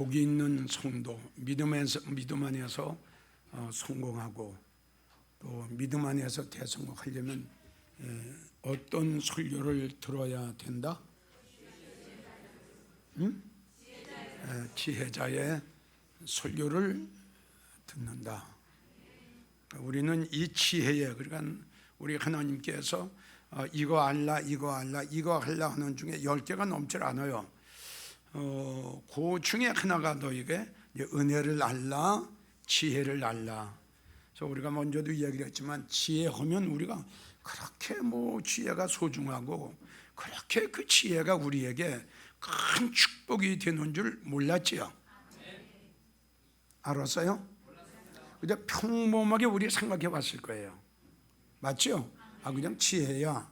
복이 있는 성도, 믿음 안에서 성공하고 또 믿음 안에서 대성공하려면 어떤 설교를 들어야 된다? 지혜자의 설교를 듣는다. 우리는 이 지혜에, 그러니까 우리 하나님께서 이거 알라 이거 할라 하는 중에 10개가 넘질 않아요. 그 중에 하나가 너에게 은혜를 알라, 지혜를 알라. 그래서 우리가 먼저도 이야기를 했지만 지혜하면 우리가 그렇게 지혜가 소중하고 그렇게 그 지혜가 우리에게 큰 축복이 되는 줄 몰랐지요. 알았어요? 그냥 평범하게 우리 생각해 봤을 거예요. 맞죠? 그냥 지혜야.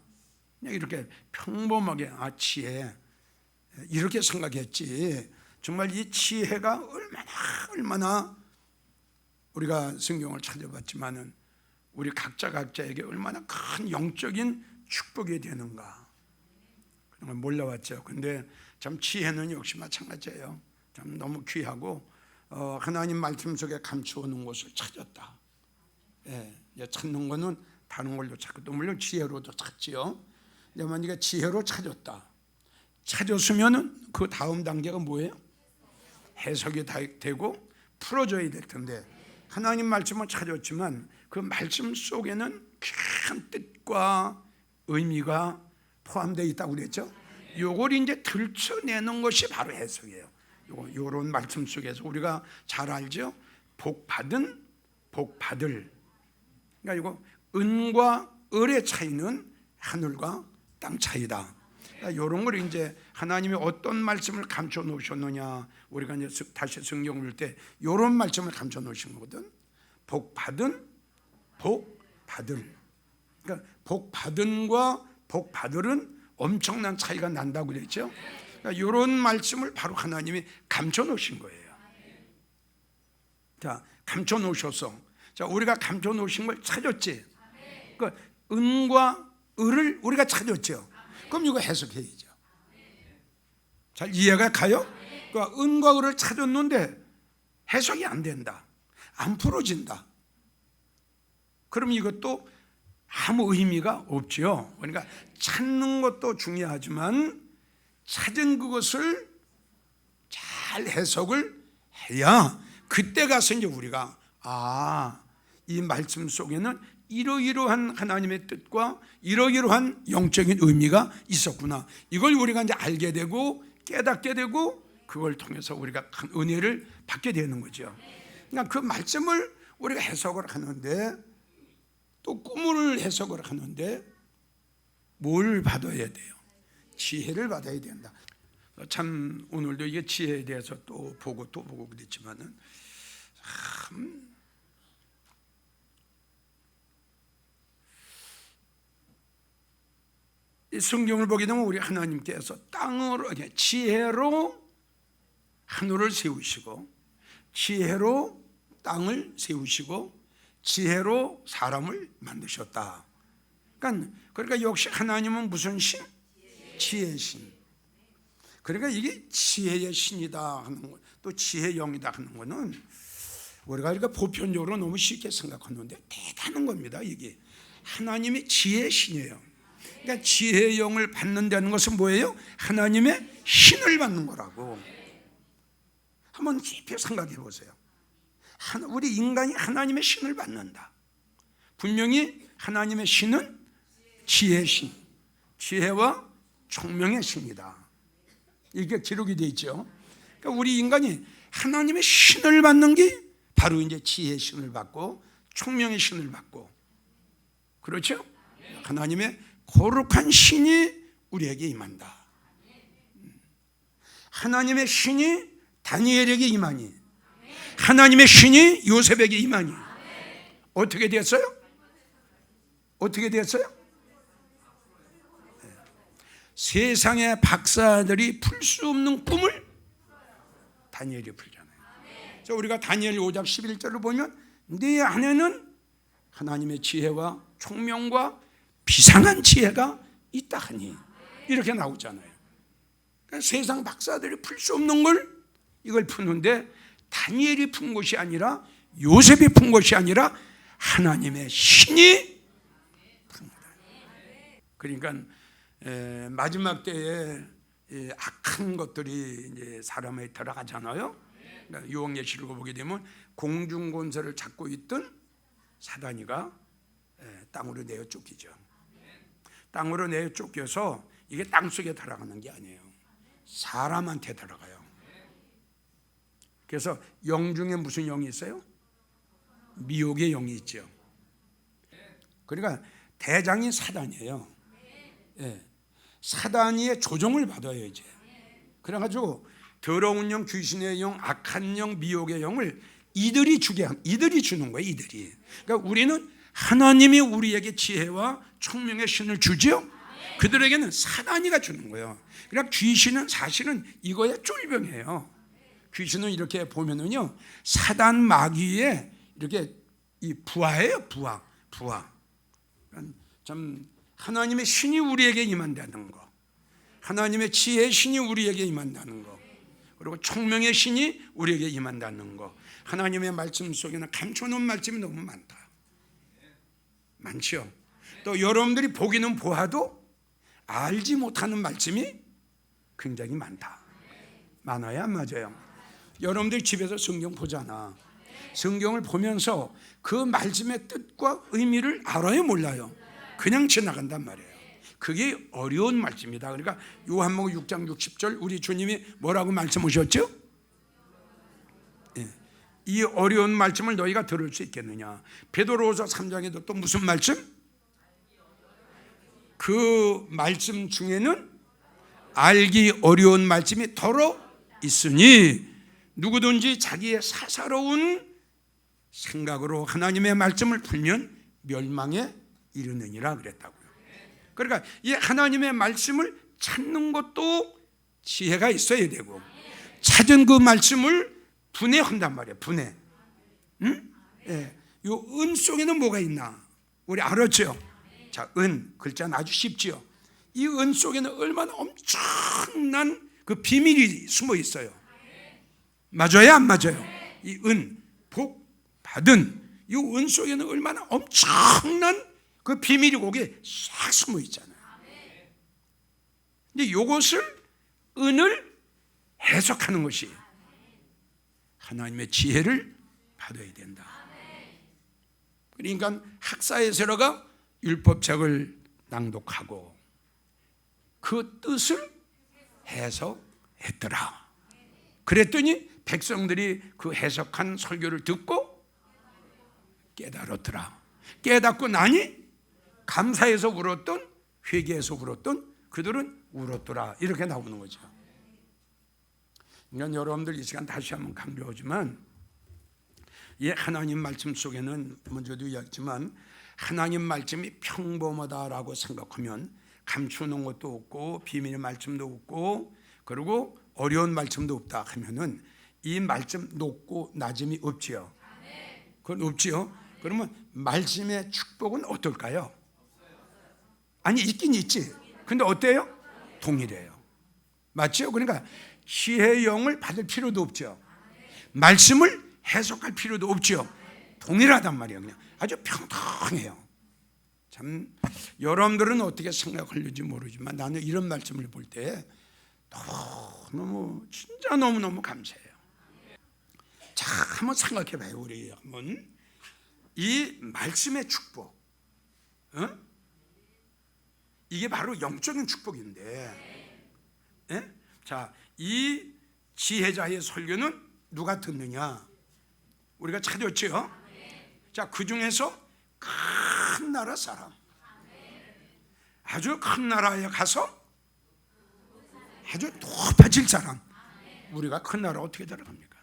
그냥 이렇게 평범하게 지혜 이렇게 생각했지. 정말 이 지혜가 얼마나 우리가 성경을 찾아봤지만은 우리 각자에게 얼마나 큰 영적인 축복이 되는가 그런 걸 몰라왔죠. 근데 참 지혜는 역시 마찬가지예요. 참 너무 귀하고 하나님 말씀 속에 감추어 놓은 것을 찾았다. 찾는 거는 다른 걸로 찾고 또 물론 지혜로도 찾지요. 근데 만약에 지혜로 찾았다. 찾았으면은 그 다음 단계가 뭐예요? 해석이 되고 풀어줘야 될 텐데 하나님 말씀을 찾았지만 그 말씀 속에는 큰 뜻과 의미가 포함되어 있다고 그랬죠. 요걸 이제 들춰내는 것이 바로 해석이에요. 요런 말씀 속에서 우리가 잘 알죠. 복 받은, 복 받을. 그러니까 이거 은과 을의 차이는 하늘과 땅 차이다. 이런 걸 이제 하나님이 어떤 말씀을 감춰 놓으셨느냐, 우리가 이제 다시 성경을 볼 때 이런 말씀을 감춰 놓으신 거거든. 복 받은, 복 받을. 그러니까 복 받은과 복 받을은 엄청난 차이가 난다고 그랬죠. 그러니까 이런 말씀을 바로 하나님이 감춰 놓으신 거예요. 자, 감춰 놓으셔서 우리가 감춰 놓으신 걸 찾았지. 그러니까 은과 을을 우리가 찾았죠. 그럼 이거 해석해야죠. 잘 이해가 가요? 그러니까 은과 을을 찾았는데 해석이 안 된다. 안 풀어진다. 그럼 이것도 아무 의미가 없죠. 그러니까 찾는 것도 중요하지만 찾은 그것을 잘 해석을 해야 그때 가서 이제 우리가 이 말씀 속에는 이러이러한 하나님의 뜻과 이러이러한 영적인 의미가 있었구나. 이걸 우리가 이제 알게 되고 깨닫게 되고 그걸 통해서 우리가 큰 은혜를 받게 되는 거죠. 그러니까 그 말씀을 우리가 해석을 하는데 또 꿈을 해석을 하는데 뭘 받아야 돼요? 지혜를 받아야 된다. 참 오늘도 이게 지혜에 대해서 또 보고 그랬지만은 참 이 성경을 보게 되면 우리 하나님께서 지혜로 하늘을 세우시고 지혜로 땅을 세우시고 지혜로 사람을 만드셨다. 그러니까 역시 하나님은 무슨 신? 지혜의 신. 그러니까 이게 지혜의 신이다 하는 거, 또 지혜의 영이다 하는 거는 우리가 보편적으로 너무 쉽게 생각하는데 대단한 겁니다. 이게 하나님이 지혜의 신이에요. 그러니까 지혜의 영을 받는다는 것은 뭐예요? 하나님의 신을 받는 거라고. 한번 깊이 생각해 보세요. 우리 인간이 하나님의 신을 받는다. 분명히 하나님의 신은 지혜의 신, 지혜와 총명의 신이다. 이게 기록이 되어 있죠. 그러니까 우리 인간이 하나님의 신을 받는 게 바로 이제 지혜의 신을 받고 총명의 신을 받고, 그렇죠? 하나님의 거룩한 신이 우리에게 임한다. 하나님의 신이 다니엘에게 임하니, 하나님의 신이 요셉에게 임하니 어떻게 됐어요? 어떻게 됐어요? 세상의 박사들이 풀 수 없는 꿈을 다니엘이 풀잖아요. 그래서 우리가 다니엘 5장 11절을 보면 네 안에는 하나님의 지혜와 총명과 비상한 지혜가 있다 하니 이렇게 나오잖아요. 그러니까 세상 박사들이 풀 수 없는 걸 이걸 푸는데 다니엘이 푼 것이 아니라 요셉이 푼 것이 아니라 하나님의 신이 푼 거다. 그러니까 마지막 때에 악한 것들이 이제 사람에 들어가잖아요. 그러니까 요한계시록을 보게 되면 공중권세를 잡고 있던 사단이가 땅으로 내어 쫓기죠. 땅으로 내어 쫓겨서 이게 땅 속에 들어가는 게 아니에요. 사람한테 들어가요. 그래서 영 중에 무슨 영이 있어요? 미혹의 영이 있죠. 그러니까 대장이 사단이에요. 예. 사단이의 조종을 받아요 이제. 그래가지고 더러운 영, 귀신의 영, 악한 영, 미혹의 영을 이들이 주는 거예요. 이들이. 그러니까 우리는 하나님이 우리에게 지혜와 총명의 신을 주지요. 그들에게는 사단이가 주는 거예요. 그러니까 귀신은 사실은 이거의 쫄병이에요. 귀신은 이렇게 보면은요, 사단 마귀의 이렇게 이 부하예요. 부하. 그러니까 참 하나님의 신이 우리에게 임한다는 거, 하나님의 지혜의 신이 우리에게 임한다는 거, 그리고 총명의 신이 우리에게 임한다는 거. 하나님의 말씀 속에는 감춰놓은 말씀이 너무 많죠. 또 여러분들이 보기는 보아도 알지 못하는 말씀이 굉장히 많아요. 안 맞아요? 여러분들이 집에서 성경 보잖아. 성경을 보면서 그 말씀의 뜻과 의미를 알아요, 몰라요? 그냥 지나간단 말이에요. 그게 어려운 말씀이다. 그러니까 요한복음 6장 60절 우리 주님이 뭐라고 말씀하셨죠? 이 어려운 말씀을 너희가 들을 수 있겠느냐. 베드로후서 3장에도 또 무슨 말씀? 그 말씀 중에는 알기 어려운 말씀이 더러 있으니 누구든지 자기의 사사로운 생각으로 하나님의 말씀을 풀면 멸망에 이르느니라 그랬다고요. 그러니까 이 하나님의 말씀을 찾는 것도 지혜가 있어야 되고, 찾은 그 말씀을 분해한단 말이에요. 분해. 응? 예. 요 은 속에는 뭐가 있나? 우리 알았죠? 자, 은 글자 아주 쉽지요. 이 은 속에는 얼마나 엄청난 그 비밀이 숨어 있어요. 맞아요, 안 맞아요? 이 은, 복 받은 이 은 속에는 얼마나 엄청난 그 비밀이 거기에 싹 숨어 있잖아요. 근데 이것을 은을 해석하는 것이 하나님의 지혜를 받아야 된다. 그러니까 학사에서가 율법책을 낭독하고 그 뜻을 해석했더라. 그랬더니 백성들이 그 해석한 설교를 듣고 깨달았더라. 깨닫고 나니 감사해서 울었던, 회개해서 울었던 그들은 울었더라. 이렇게 나오는 거죠. 그러니까 여러분들 이 시간 다시 한번 강조하지만, 이 하나님 말씀 속에는 먼저도 이야기했지만 하나님 말씀이 평범하다라고 생각하면 감추는 것도 없고 비밀의 말씀도 없고 그리고 어려운 말씀도 없다 하면은 이 말씀 높고 낮음이 없지요. 그건 없지요. 그러면 말씀의 축복은 어떨까요? 아니, 있긴 있지. 근데 어때요? 동일해요. 맞죠? 그러니까 지혜의 영을 받을 필요도 없죠. 말씀을 해석할 필요도 없죠. 동일하단 말이에요. 그냥 아주 평등해요. 참 여러분들은 어떻게 생각하는지 모르지만 나는 이런 말씀을 볼 때 너무 진짜 너무너무 감사해요. 자, 한번 생각해 봐요. 우리 한번 이 말씀의 축복, 이게 바로 영적인 축복인데, 자, 이 지혜자의 설교는 누가 듣느냐? 우리가 찾았죠. 자, 그 중에서 큰 나라 사람, 아주 큰 나라에 가서 아주 높아질 사람. 우리가 큰 나라 어떻게 들어갑니까?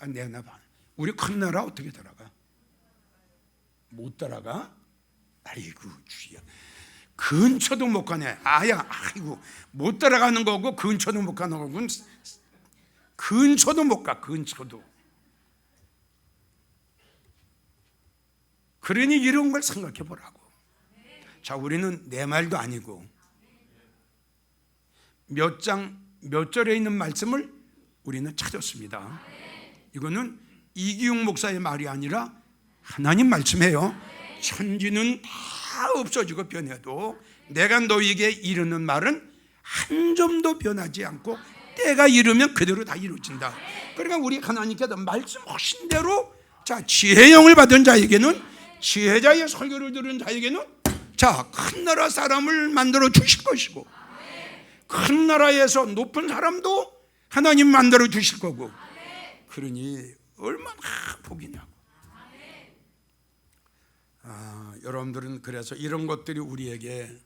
내나 봐. 우리 큰 나라 어떻게 들어가? 못 들어가? 아이고 주야. 근처도 못 가네. 아이고 못 들어가는 거고 근처도 못 가는 거고 근처도 못 가. 근처도. 그러니 이런 걸 생각해 보라고. 자, 우리는 내 말도 아니고 몇 장 몇 절에 있는 말씀을 우리는 찾았습니다. 이거는 이기용 목사의 말이 아니라 하나님 말씀이에요. 천지는 다 없어지고 변해도 내가 너희에게 이르는 말은 한 점도 변하지 않고 때가 이르면 그대로 다 이루어진다. 그러니까 우리 하나님께서 말씀하신 대로 지혜의 영을 받은 자에게는, 지혜자의 설교를 들은 자에게는 큰 나라 사람을 만들어 주실 것이고, 큰 나라에서 높은 사람도 하나님 만들어 주실 거고, 그러니 얼마나 복이냐고. 여러분들은 그래서 이런 것들이 우리에게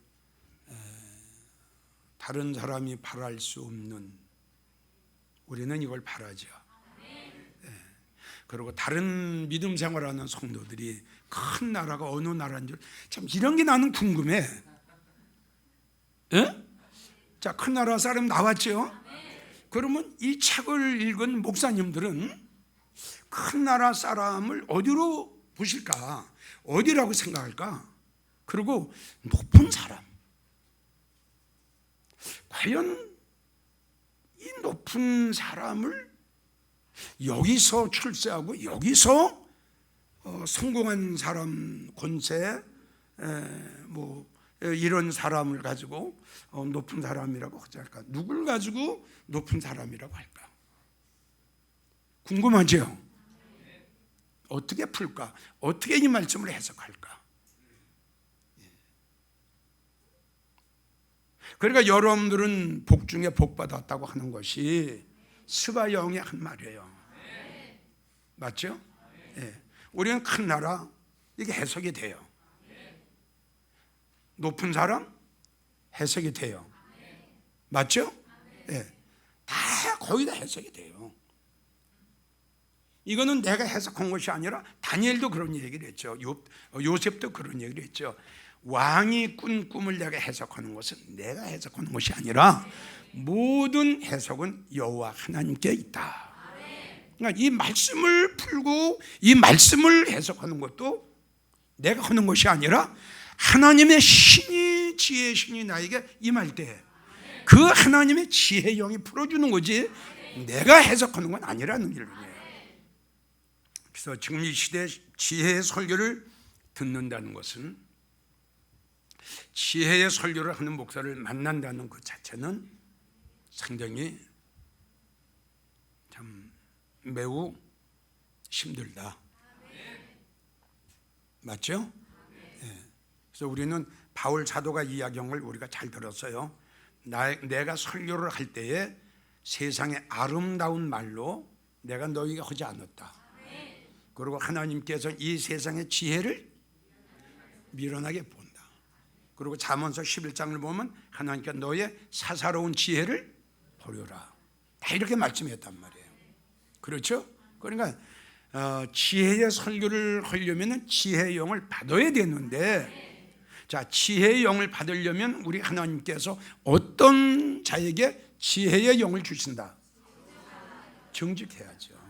다른 사람이 바랄 수 없는, 우리는 이걸 바라죠. 그리고 다른 믿음 생활하는 성도들이 큰 나라가 어느 나라인 줄, 참 이런 게 나는 궁금해. 큰 나라 사람 나왔죠. 그러면 이 책을 읽은 목사님들은 큰 나라 사람을 어디로 보실까? 어디라고 생각할까? 그리고 높은 사람, 과연 이 높은 사람을 여기서 출세하고 여기서 성공한 사람, 권세, 이런 사람을 가지고 높은 사람이라고 하지 않을까? 누굴 가지고 높은 사람이라고 할까? 궁금하죠? 어떻게 풀까? 어떻게 이 말씀을 해석할까? 그러니까 여러분들은 복 중에 복 받았다고 하는 것이 스가영의 한 말이에요. 맞죠? 우리는 큰 나라, 이게 해석이 돼요. 높은 사람, 해석이 돼요. 맞죠? 다 거의 다 해석이 돼요. 이거는 내가 해석한 것이 아니라 다니엘도 그런 얘기를 했죠. 요셉도 그런 얘기를 했죠. 왕이 꾼 꿈을 내가 해석하는 것은 내가 해석하는 것이 아니라 모든 해석은 여호와 하나님께 있다. 그러니까 이 말씀을 풀고 이 말씀을 해석하는 것도 내가 하는 것이 아니라 하나님의 신이, 지혜의 신이 나에게 임할 때 그 하나님의 지혜의 영이 풀어주는 거지 내가 해석하는 건 아니라는 일이에요. 그래서 지금 이 시대에 지혜의 설교를 듣는다는 것은, 지혜의 설교를 하는 목사를 만난다는 그 자체는 상당히 참 매우 힘들다. 맞죠? 그래서 우리는 바울 사도가 이야기한 우리가 잘 들었어요. 내가 설교를 할 때에 세상의 아름다운 말로 내가 너희에게 하지 않았다. 그리고 하나님께서 이 세상의 지혜를 미련하게 본다. 그리고 잠언서 11장을 보면 하나님께서 너의 사사로운 지혜를 버려라. 다 이렇게 말씀했단 말이에요. 그렇죠? 그러니까 지혜의 설교를 하려면 지혜의 영을 받아야 되는데, 지혜의 영을 받으려면 우리 하나님께서 어떤 자에게 지혜의 영을 주신다? 정직해야죠.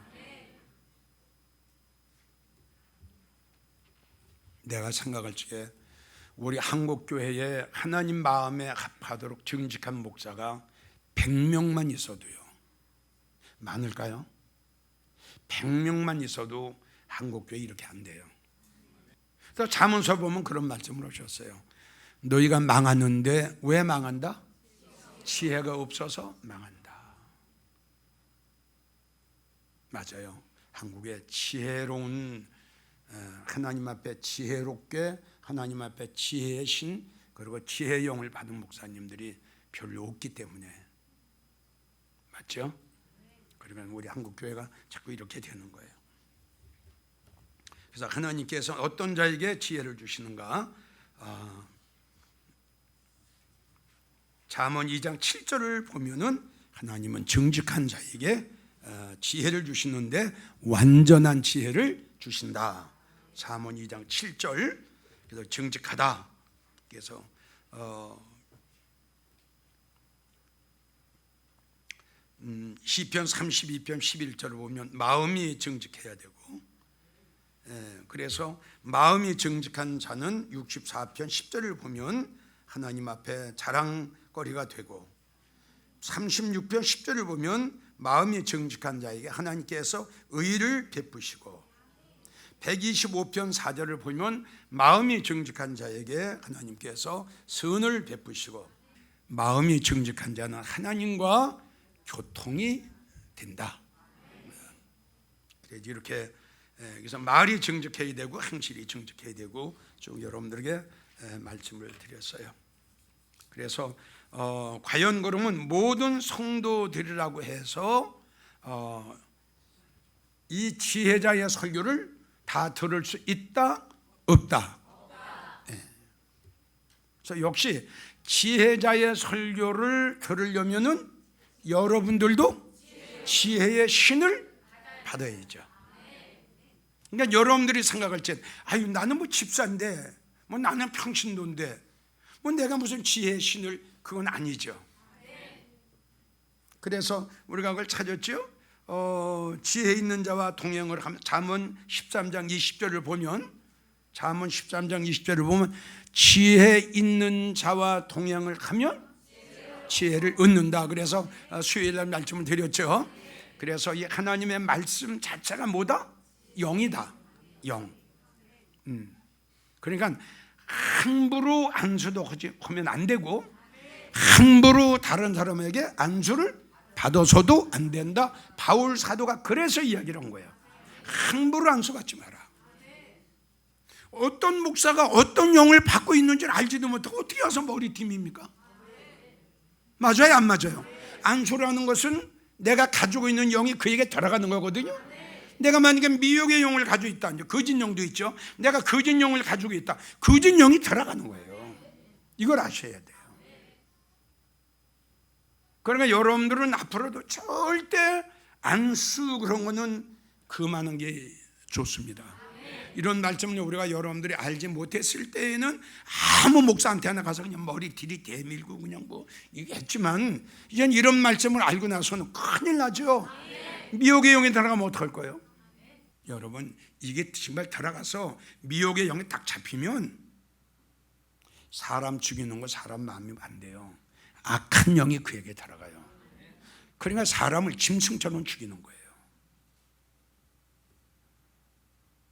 내가 생각할 적에 우리 한국교회에 하나님 마음에 합하도록 정직한 목사가 100명만 있어도요, 많을까요? 100명만 있어도 한국교회 이렇게 안 돼요. 그래서 잠언서 보면 그런 말씀을 하셨어요. 너희가 망하는데 왜 망한다? 지혜가 없어서 망한다. 맞아요. 한국의 지혜로운, 하나님 앞에 지혜롭게, 하나님 앞에 지혜의 신, 그리고 지혜의 영을 받은 목사님들이 별로 없기 때문에. 맞죠? 그러면 우리 한국교회가 자꾸 이렇게 되는 거예요. 그래서 하나님께서 어떤 자에게 지혜를 주시는가? 잠언 2장 7절을 보면은 하나님은 정직한 자에게 지혜를 주시는데 완전한 지혜를 주신다. 잠언 2장 7절. 그래서 정직하다. 그래서 시편 32편 11절을 보면 마음이 정직해야 되고, 그래서 마음이 정직한 자는 64편 10절을 보면 하나님 앞에 자랑거리가 되고, 36편 10절을 보면 마음이 정직한 자에게 하나님께서 의를 베푸시고, 125편 4절을 보면 마음이 정직한 자에게 하나님께서 선을 베푸시고, 마음이 정직한 자는 하나님과 교통이 된다. 그래서 이렇게 그래서 말이 정직해야 되고 행실이 정직해야 되고 쭉 여러분들에게 말씀을 드렸어요. 그래서 과연 그러면 모든 성도들이라고 해서 이 지혜자의 설교를 다 들을 수 있다? 없다? 그래서 역시 지혜자의 설교를 들으려면은 여러분들도 지혜의 신을 받아야죠. 그러니까 여러분들이 생각할 때, 아유 나는 뭐 집사인데, 뭐 나는 평신도인데, 뭐 내가 무슨 지혜의 신을, 그건 아니죠. 그래서 우리가 그걸 찾았죠. 지혜 있는 자와 동행을 하면, 잠언 13장 20절을 보면, 잠언 13장 20절을 보면 지혜 있는 자와 동행을 하면 지혜를 얻는다. 그래서 수요일날 말씀을 드렸죠. 그래서 이 하나님의 말씀 자체가 뭐다? 영이다. 영. 그러니까 함부로 안수도 하면 안 되고, 함부로 다른 사람에게 안수를 받아서도 안 된다. 바울 사도가 그래서 이야기를 한 거예요. 함부로 안수 받지 마라. 어떤 목사가 어떤 영을 받고 있는지를 알지도 못하고 어떻게 와서 머리팀입니까? 맞아요, 안 맞아요? 안수라는 것은 내가 가지고 있는 영이 그에게 들어가는 거거든요. 내가 만약에 미혹의 영을 가지고 있다, 거짓 영도 있죠. 내가 거짓 영을 가지고 있다, 거짓 영이 들어가는 거예요. 이걸 아셔야 돼요. 그러니까 여러분들은 앞으로도 절대 안수 그런 거는 금하는 게 좋습니다. 이런 말씀을 우리가 여러분들이 알지 못했을 때에는 아무 목사한테 하나 가서 그냥 머리 뒤리 대밀고 그냥 뭐 이게 했지만, 이젠 이런 말씀을 알고 나서는 큰일 나죠. 미혹의 영이 들어가면 어떡할 거예요? 여러분, 이게 정말 들어가서 미혹의 영이 딱 잡히면 사람 죽이는 거 사람 마음이 안 돼요. 악한 영이 그에게 들어가요. 그러니까 사람을 짐승처럼 죽이는 거예요.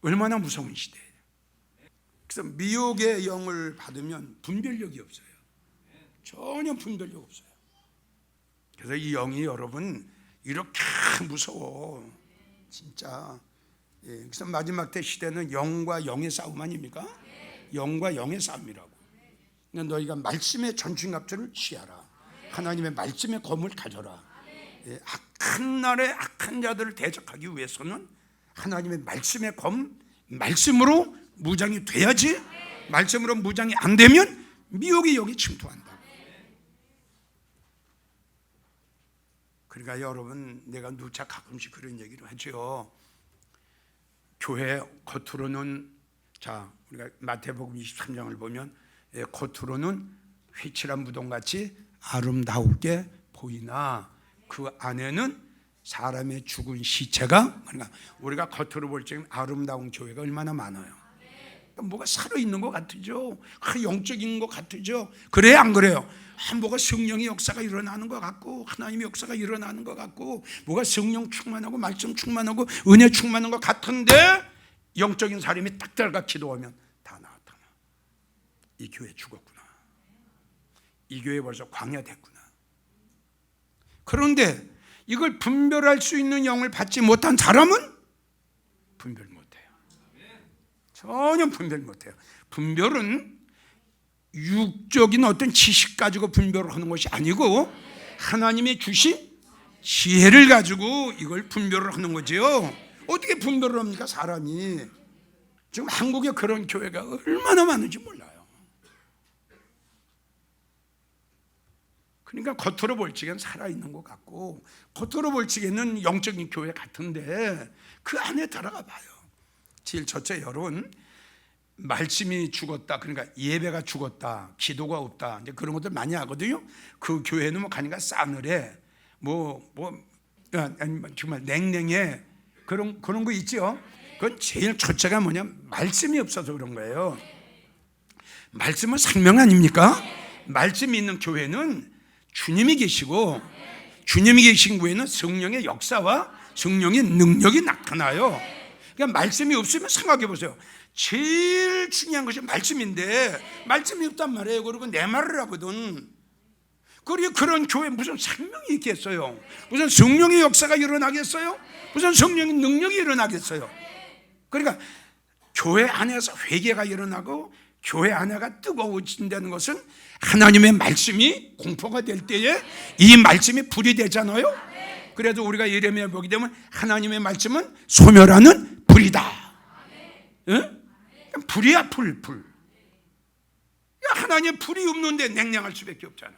얼마나 무서운 시대예요. 그래서 미혹의 영을 받으면 분별력이 없어요. 전혀 분별력 없어요. 그래서 이 영이 여러분 이렇게 무서워, 진짜. 그래서 마지막 때 시대는 영과 영의 싸움 아닙니까? 영과 영의 싸움이라고. 그러니까 너희가 말씀의 전충갑주를 취하라. 하나님의 말씀의 검을 가져라. 악한 날에 악한 자들을 대적하기 위해서는 하나님의 말씀의 검, 말씀으로 무장이 돼야지. 말씀으로 무장이 안 되면 미혹이 여기 침투한다. 그러니까 여러분, 내가 누차 가끔씩 그런 얘기를 하죠. 교회 겉으로는, 자 우리가 마태복음 23장을 보면 겉으로는 휘칠한 무덤같이 아름다우게 보이나 그 안에는 사람의 죽은 시체가, 그러니까 우리가 겉으로 볼 적엔 아름다운 교회가 얼마나 많아요. 그러니까 뭐가 살아있는 것 같으죠. 영적인 것 같으죠. 그래요, 안 그래요? 뭐가 성령의 역사가 일어나는 것 같고, 하나님의 역사가 일어나는 것 같고, 뭐가 성령 충만하고 말씀 충만하고 은혜 충만한 것 같은데, 영적인 사람이 딱 들어가 기도하면 다 나타나. 이 교회 죽었구나. 이 교회 벌써 광야 됐구나. 그런데 이걸 분별할 수 있는 영을 받지 못한 사람은 분별 못해요. 전혀 분별 못해요. 분별은 육적인 어떤 지식 가지고 분별을 하는 것이 아니고 하나님의 주신 지혜를 가지고 이걸 분별을 하는 거죠. 어떻게 분별을 합니까, 사람이? 지금 한국에 그런 교회가 얼마나 많은지 몰라요. 그러니까 겉으로 볼 적엔 살아있는 것 같고, 겉으로 볼 적에는 영적인 교회 같은데 그 안에 들어가 봐요. 제일 첫째, 여러분, 말씀이 죽었다, 그러니까 예배가 죽었다, 기도가 없다, 이제 그런 것들 많이 하거든요. 그 교회는 뭐 가니까 싸늘해, 정말 냉랭해, 그런 거 있죠. 그건 제일 첫째가 뭐냐, 말씀이 없어서 그런 거예요. 말씀은 생명 아닙니까? 말씀이 있는 교회는 주님이 계시고, 주님이 계신 후에는 성령의 역사와 성령의 능력이 나타나요. 그러니까 말씀이 없으면 생각해 보세요. 제일 중요한 것이 말씀인데 말씀이 없단 말이에요. 그리고 내 말을 하거든. 그리고 그런 교회에 무슨 생명이 있겠어요? 무슨 성령의 역사가 일어나겠어요? 무슨 성령의 능력이 일어나겠어요? 그러니까 교회 안에서 회개가 일어나고 교회 안에가 뜨거워진다는 것은 하나님의 말씀이 공포가 될 때에 이 말씀이 불이 되잖아요. 그래도 우리가 예레미야 보게 되면 하나님의 말씀은 소멸하는 불이다. 응? 불이야, 불. 하나님의 불이 없는데 냉랭할 수밖에 없잖아.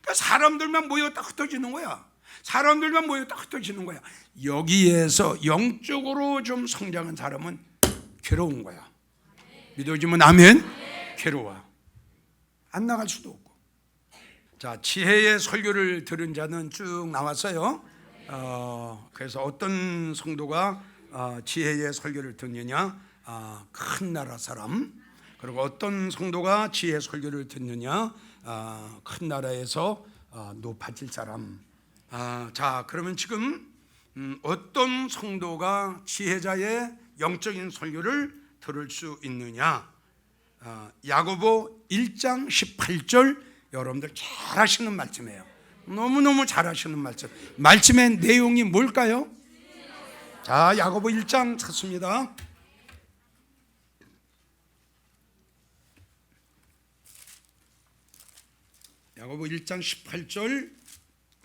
그러니까 사람들만 모였다 흩어지는 거야. 사람들만 모였다 흩어지는 거야. 여기에서 영적으로 좀 성장한 사람은 괴로운 거야. 믿어지면 아멘. 괴로워. 안 나갈 수도 없고. 자, 지혜의 설교를 들은 자는 쭉 나왔어요. 그래서 어떤 성도가 지혜의 설교를 듣느냐? 큰 나라 사람. 그리고 어떤 성도가 지혜의 설교를 듣느냐? 큰 나라에서 높아질 사람. 자, 그러면 지금 어떤 성도가 지혜자의 영적인 설교를 들을 수 있느냐? 야고보 1장 18절 여러분들 잘 아시는 말씀이에요. 너무너무 잘 아시는 말씀. 말씀의 내용이 뭘까요? 자, 야고보 1장 찾습니다. 야고보 1장 18절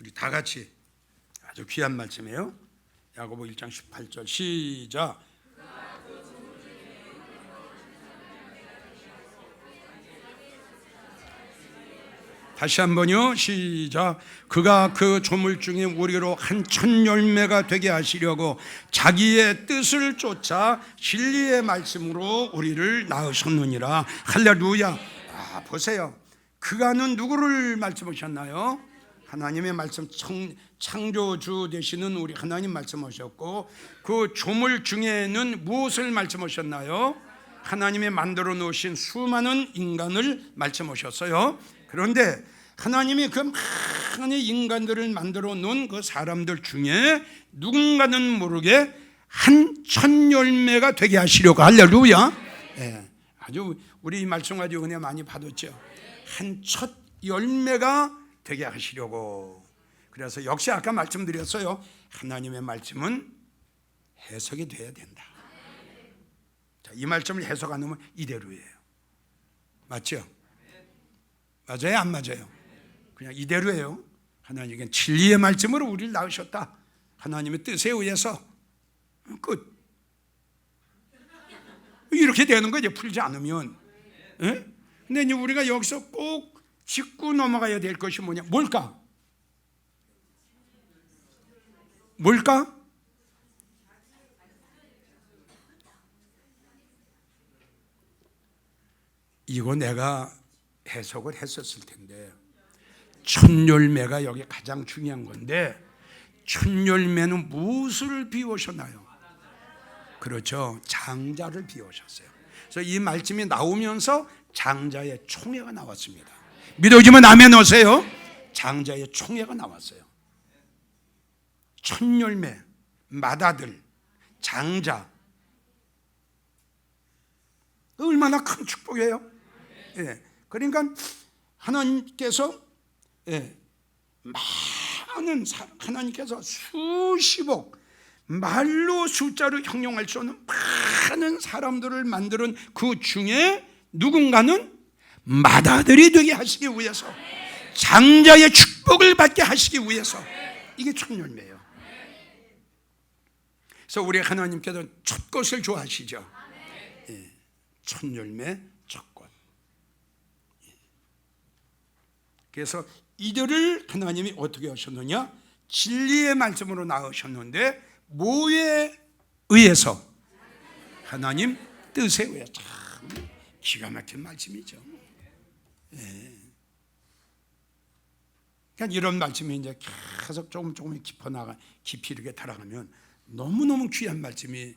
우리 다 같이 아주 귀한 말씀이에요. 야고보 1장 18절 시작. 다시 한번요. 시작. 그가 그 조물 중에 우리로 한 천 열매가 되게 하시려고 자기의 뜻을 쫓아 진리의 말씀으로 우리를 낳으셨느니라. 할렐루야. 보세요. 그가는 누구를 말씀하셨나요? 하나님의 말씀, 창조주 되시는 우리 하나님 말씀하셨고, 그 조물 중에는 무엇을 말씀하셨나요? 하나님의 만들어 놓으신 수많은 인간을 말씀하셨어요. 그런데 하나님이 그 많은 인간들을 만들어 놓은 그 사람들 중에 누군가는 모르게 한 천 열매가 되게 하시려고. 할렐루야. 네, 아주 우리 말씀 가지고 은혜 많이 받았죠. 한 첫 열매가 되게 하시려고. 그래서 역시 아까 말씀드렸어요. 하나님의 말씀은 해석이 돼야 된다. 자, 이 말씀을 해석 안 하면 이대로예요. 맞죠? 맞아요? 안 맞아요? 그냥 이대로예요. 하나님은 진리의 말씀으로 우리를 낳으셨다. 하나님의 뜻에 의해서 끝. 이렇게 되는 거죠. 풀지 않으면. 예? 근데 이제 우리가 여기서 꼭 짚고 넘어가야 될 것이 뭐냐? 뭘까? 뭘까? 이거 내가 해석을 했었을 텐데, 천 열매가 여기 가장 중요한 건데, 천 열매는 무엇을 비우셨나요? 그렇죠. 장자를 비우셨어요. 그래서 이 말씀이 나오면서 장자의 총회가 나왔습니다. 믿어지면 아멘 하세요. 장자의 총회가 나왔어요. 천 열매, 맏아들, 장자. 얼마나 큰 축복이에요. 예. 그러니까 하나님께서 하나님께서 수십억, 말로 숫자로 형용할 수 없는 많은 사람들을 만드는 그 중에 누군가는 맏아들이 되게 하시기 위해서, 장자의 축복을 받게 하시기 위해서. 이게 첫 열매예요. 그래서 우리 하나님께서 첫 것을 좋아하시죠. 첫 열매, 첫 것. 그래서 이들을 하나님이 어떻게 하셨느냐? 진리의 말씀으로 낳으셨는데 뭐에 의해서? 하나님 뜻에 의해. 참 기가 막힌 말씀이죠. 그러니까 이런 말씀이 이제 계속 조금 깊이 이렇게 들어가면 너무너무 귀한 말씀이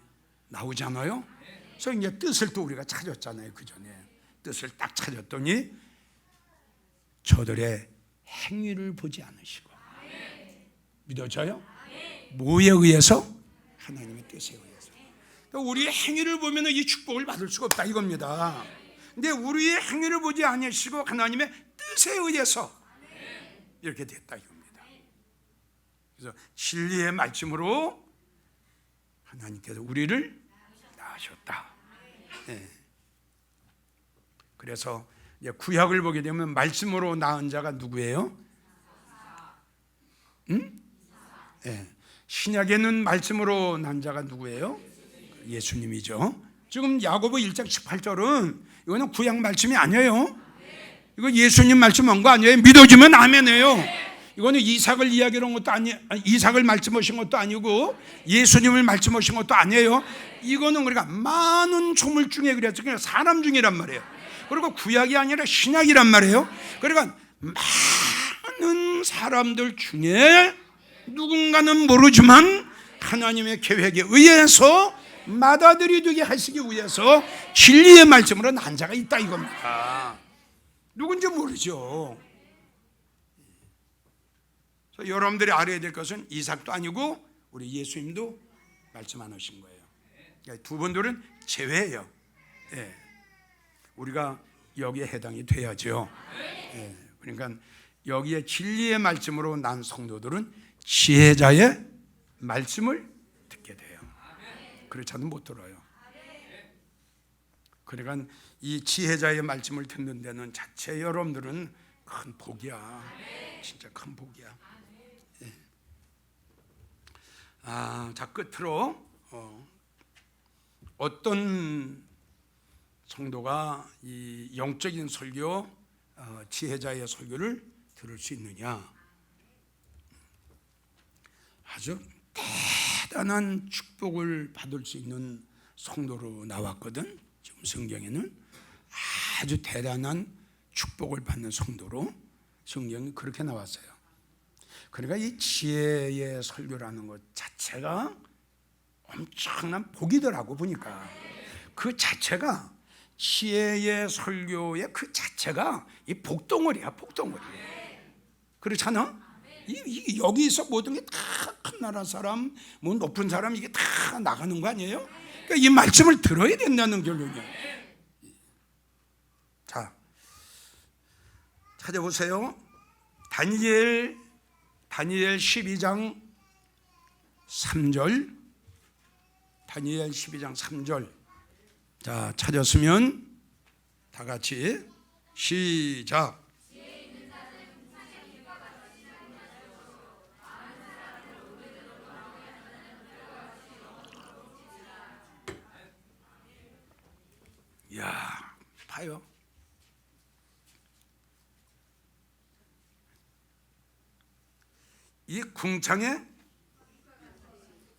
나오잖아요. 그래서 이제 뜻을 또 우리가 찾았잖아요. 그 전에 뜻을 딱 찾았더니 저들의 행위를 보지 않으시고 믿어져요? 뭐에 의해서? 하나님의 뜻에 의해서. 그러니까 우리의 행위를 보면 이 축복을 받을 수가 없다 이겁니다. 근데 우리의 행위를 보지 아니하시고 하나님의 뜻에 의해서 이렇게 됐다 이겁니다. 그래서 진리의 말씀으로 하나님께서 우리를 낳으셨다. 네. 그래서 이제 구약을 보게 되면 말씀으로 낳은 자가 누구예요? 네. 신약에는 말씀으로 낳은 자가 누구예요? 예수님이죠. 지금 야고보 1장 18절은 이거는 구약 말씀이 아니에요. 이거 예수님 말씀한 거 아니에요. 믿어주면 아멘이에요. 이거는 이삭을 이야기한 것도 이삭을 말씀하신 것도 아니고 예수님을 말씀하신 것도 아니에요. 이거는 우리가 많은 조물 중에 그래서 그냥 사람 중이란 말이에요. 그리고 구약이 아니라 신약이란 말이에요. 그러니까 많은 사람들 중에 누군가는 모르지만 하나님의 계획에 의해서 맏아들이 되게 하시기 위해서 진리의 말씀으로 난 자가 있다 이겁니다. 누군지 모르죠. 그래서 여러분들이 알아야 될 것은 이삭도 아니고 우리 예수님도 말씀 안 하신 거예요. 그러니까 두 분들은 제외예요. 예. 우리가 여기에 해당이 돼야죠. 예. 그러니까 여기에 진리의 말씀으로 난 성도들은 지혜자의 말씀을 듣게 돼요. 그렇지 않으면 못 들어요. 그러니까 이 지혜자의 말씀을 듣는 데는 자체 여러분들은 큰 복이야. 진짜 큰 복이야. 예. 자, 끝으로 어떤 성도가 이 영적인 설교, 지혜자의 설교를 들을 수 있느냐? 아주 대단한 축복을 받을 수 있는 성도로 나왔거든. 지금 성경에는 아주 대단한 축복을 받는 성도로 성경이 그렇게 나왔어요. 그러니까 이 지혜의 설교라는 것 자체가 엄청난 복이더라고 보니까. 그 자체가 지혜의 설교의 그 자체가 이 복덩어리야, 복덩어리. 그렇잖아? 여기서 모든 게 다 큰 나라 사람, 뭐 높은 사람 이게 다 나가는 거 아니에요? 그러니까 이 말씀을 들어야 된다는 결론이야. 자, 찾아보세요. 다니엘 12장 3절. 다니엘 12장 3절. 자, 찾았으면 다 같이 시작. 야, 봐요. 이 궁창에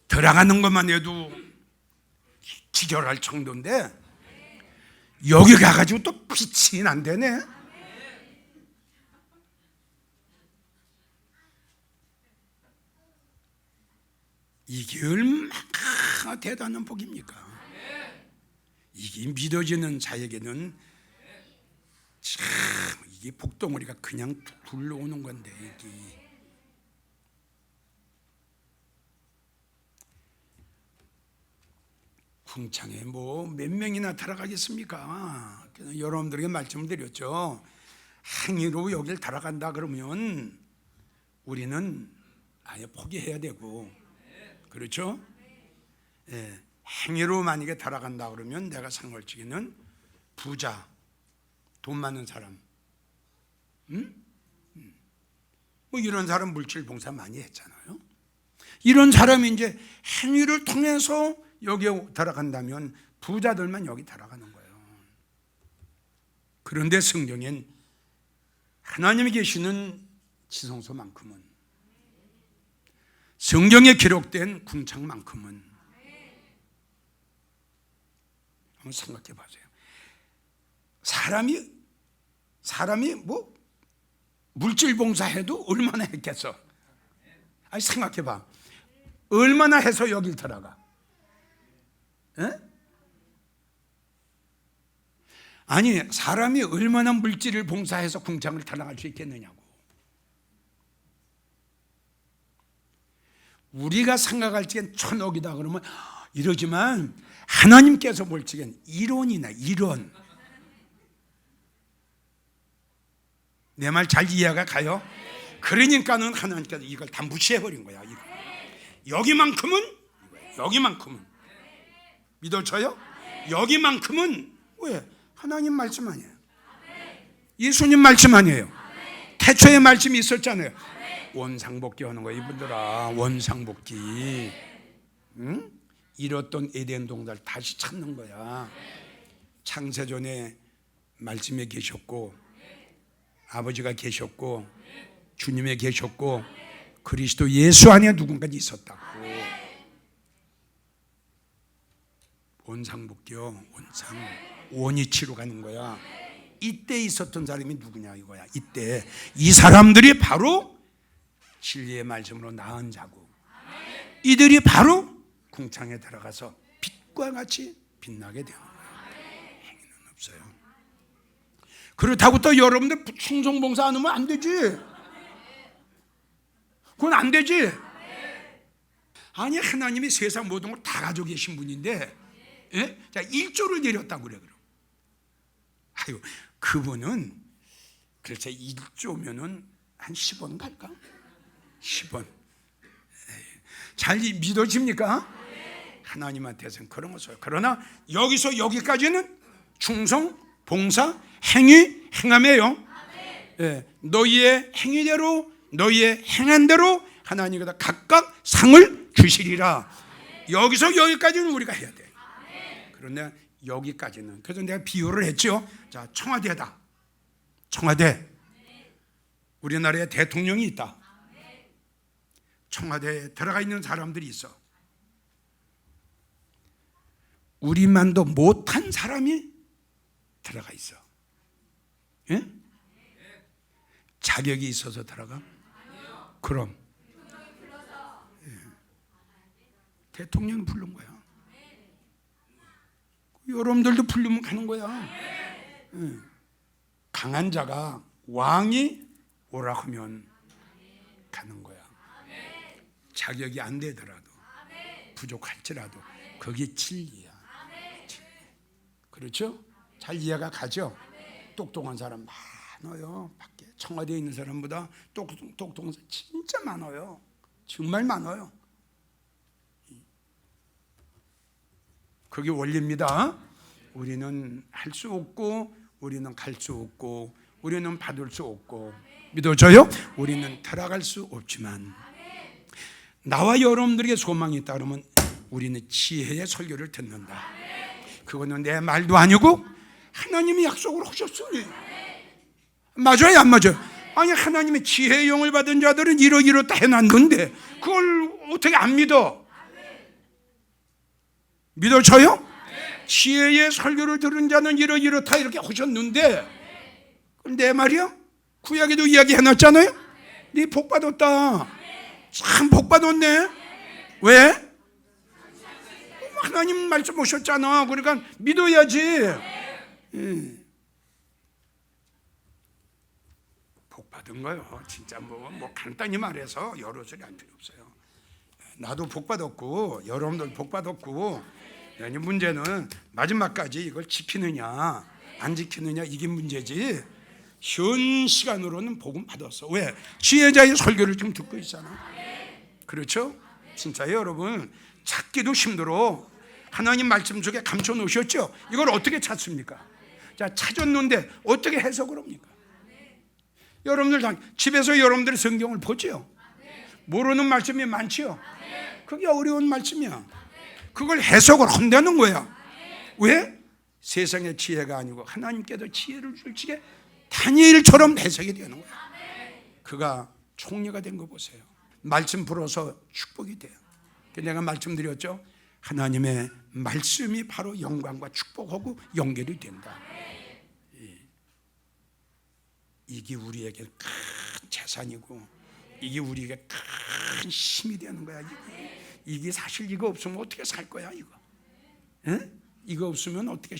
들어가는 것만 해도 기절할 정도인데 여기 가가지고 또 빛이 난다네. 이게 얼마나 대단한 복입니까? 이게 믿어지는 자에게는 참 이게 복덩어리가 그냥 굴러오는 건데 이게. 궁창에 뭐 몇 명이나 들어가겠습니까? 여러분들에게 말씀을 드렸죠. 행위로 여길 들어간다 그러면 우리는 아예 포기해야 되고, 그렇죠? 예, 행위로 만약에 들어간다 그러면 내가 상관치기는 부자, 돈 많은 사람, 뭐 이런 사람 물질 봉사 많이 했잖아요. 이런 사람이 이제 행위를 통해서 여기에 들어간다면 부자들만 여기 들어가는 거예요. 그런데 성경엔 하나님이 계시는 지성소만큼은, 성경에 기록된 궁창만큼은 한번 생각해 보세요. 사람이 뭐 물질 봉사해도 얼마나 했겠어? 아니 생각해 봐. 얼마나 해서 여길 들어가? 에? 아니 사람이 얼마나 물질을 봉사해서 궁창을 탈락할 수 있겠느냐고. 우리가 생각할 적엔 천억이다 그러면 이러지만 하나님께서 볼 적엔 1원이나 1원. 내 말 잘 이해가 가요? 그러니까는 하나님께서 이걸 다 무시해버린 거야. 이거. 여기만큼은 믿어져요? 여기만큼은 왜? 하나님 말씀 아니에요. 예수님 말씀 아니에요. 태초에 말씀이 있었잖아요. 원상복귀 하는 거야 이분들아. 원상복귀. 응? 잃었던 에덴 동산을 다시 찾는 거야. 창세전에 말씀에 계셨고 아버지가 계셨고 주님에 계셨고 그리스도 예수 안에 누군가 있었다고. 원상복귀요. 원이치로 가는 거야. 이때 있었던 사람이 누구냐 이거야. 이때 이 사람들이 바로 진리의 말씀으로 낳은 자고 이들이 바로 궁창에 들어가서 빛과 같이 빛나게 되는 거야. 행위는 없어요. 그렇다고 또 여러분들 충성봉사 안 하면 안 되지. 그건 안 되지. 아니 하나님이 세상 모든 걸 다 가지고 계신 분인데 예? 자 1조를 내렸다고 그래. 그럼 아유 그분은 그래서 1조면은 한 10원 갈까? 10원. 잘 믿어집니까? 하나님한테서는 그런 거 써요. 그러나 여기서 여기까지는 충성, 봉사, 행위, 행함이에요. 예, 너희의 행위대로 너희의 행한 대로 하나님께서 각각 상을 주시리라. 여기서 여기까지는 우리가 해야 돼. 그런데 여기까지는 그래서 내가 비유를 했죠. 자, 청와대다. 청와대. 우리나라에 대통령이 있다. 청와대에 들어가 있는 사람들이 있어. 우리만도 못한 사람이 들어가 있어. 예? 자격이 있어서 들어가? 그럼 예. 대통령이 부른 거야. 여러분들도 부르면 가는 거야. 예. 강한 자가 왕이 오라 하면 가는 거야. 자격이 안 되더라도 부족할지라도 그게 진리야. 진리. 그렇죠? 잘 이해가 가죠? 똑똑한 사람 많아요. 밖에 청와대에 있는 사람보다 똑똑한 사람 진짜 많아요. 정말 많아요. 그게 원리입니다. 우리는 할 수 없고 우리는 갈 수 없고 우리는 받을 수 없고 믿어져요? 우리는 들어갈 수 없지만 나와 여러분들에게 소망이 있다 그러면 우리는 지혜의 설교를 듣는다. 그거는 내 말도 아니고 하나님이 약속을 하셨으니. 맞아요 안 맞아요? 아니 하나님의 지혜의 영을 받은 자들은 이러이렇다 해놨는데 그걸 어떻게 안 믿어? 믿어져요? 지혜의 설교를 들은 자는 이러이렇다 이렇게 하셨는데 내 말이야? 구약에도 이야기 해놨잖아요. 네 복 받았다. 참 복 받았네. 왜? 하나님 말씀 오셨잖아. 그러니까 믿어야지. 복 받은 거요. 진짜 뭐 간단히 말해서 여러 소리 할 필요 없어요. 나도 복 받았고 여러분들 복 받았고 문제는 마지막까지 이걸 지키느냐 안 지키느냐 이게 문제지. 현 시간으로는 복음 받았어. 왜? 지혜자의 설교를 지금 듣고 있잖아. 그렇죠? 진짜 여러분 찾기도 힘들어. 하나님 말씀 속에 감춰 놓으셨죠? 이걸 어떻게 찾습니까? 자, 찾았는데 어떻게 해석을 합니까? 여러분들 다 집에서 여러분들이 성경을 보죠? 모르는 말씀이 많지요? 그게 어려운 말씀이야. 그걸 해석을 한다는 거야. 왜? 세상의 지혜가 아니고 하나님께서 지혜를 줄지게 다니엘처럼 해석이 되는 거야. 그가 총리가 된 거 보세요. 말씀 불어서 축복이 돼요. 내가 말씀드렸죠. 하나님의 말씀이 바로 영광과 축복하고 연결이 된다. 이게 우리에게 큰 재산이고 이게 우리에게 큰 힘이 되는 거야. 이게 사실 이거 없으면 어떻게 살 거야 이거? 에? 이거 없으면 어떻게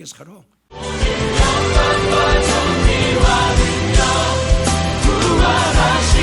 살아? 구원하시